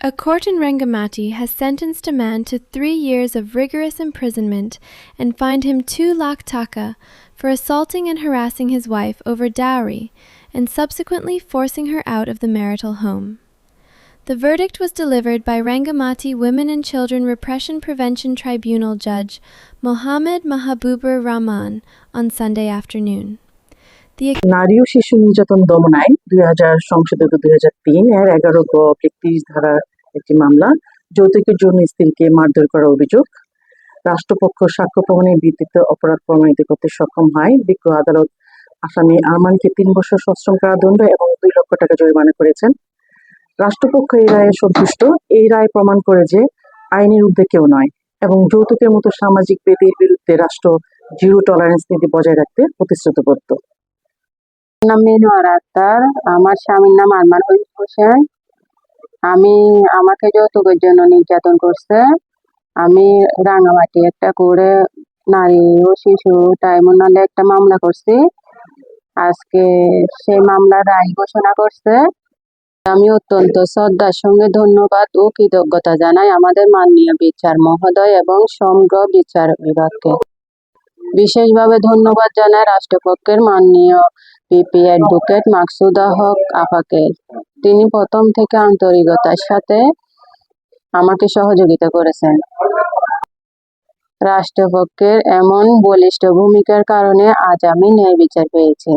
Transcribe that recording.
A court in Rangamati has sentenced a man to 3 years of rigorous imprisonment and fined him 2 lakh taka for assaulting and harassing his wife over dowry and subsequently forcing her out of the marital home. The verdict was delivered by Rangamati Women and Children Repression Prevention Tribunal Judge Mohammed Mahabubur Rahman on Sunday afternoon. নারী ও শিশু নির্যাতন দমন আইন 2000 সংশোধিত 2003 এর 11-30 ধারার একটি মামলা যৌতুকের জন্য স্ত্রীকে মারধর করার অভিযোগ। রাষ্ট্রপক্ষ সাক্ষ্য প্রমাণের ভিত্তিতে অপরাধ প্রমাণিত করতে সক্ষম হয়। বিজ্ঞ আদালত আসামি আরমানকে 3 বছর সশ্রম কারাদণ্ড এবং 2 লক্ষ টাকা জরিমানা করেছেন। রাষ্ট্রপক্ষ এই রায়ে সন্তুষ্ট। এই রায় প্রমাণ করে যে আইনের ঊর্ধ্বে কেউ নয় এবং যৌতুকের মতো সামাজিক বেদির বিরুদ্ধে রাষ্ট্র জিরো টলারেন্স নীতি বজায় রাখতে প্রতিশ্রুতিবদ্ধ। নাম মিনুয়ার আক্তার, আমার স্বামীর নাম আরমান হোসেন। আমাকে যৌতুকের জন্য নির্যাতন করছে। আমি রাঙামাটি একটা করে নারী ও শিশু ট্রাইব্যুনালে একটা মামলা করছি। আজকে সেই মামলার রায় ঘোষণা করছে। আমি অত্যন্ত শ্রদ্ধার সঙ্গে ধন্যবাদ ও কৃতজ্ঞতা জানাই আমাদের মাননীয় বিচার মহোদয় এবং সমগ্র বিচার বিভাগকে। বিশেষভাবে ধন্যবাদ জানাই রাষ্ট্রপক্ষের মাননীয় পিপি অ্যাডভোকেট মাকসুদা হক আপাকে। তিনি প্রথম থেকে আন্তরিকতার সাথে আমাকে সহযোগিতা করেছেন। রাষ্ট্রপক্ষের এমন বলিষ্ঠ ভূমিকার কারণে আজ আমি ন্যায় বিচার পেয়েছি।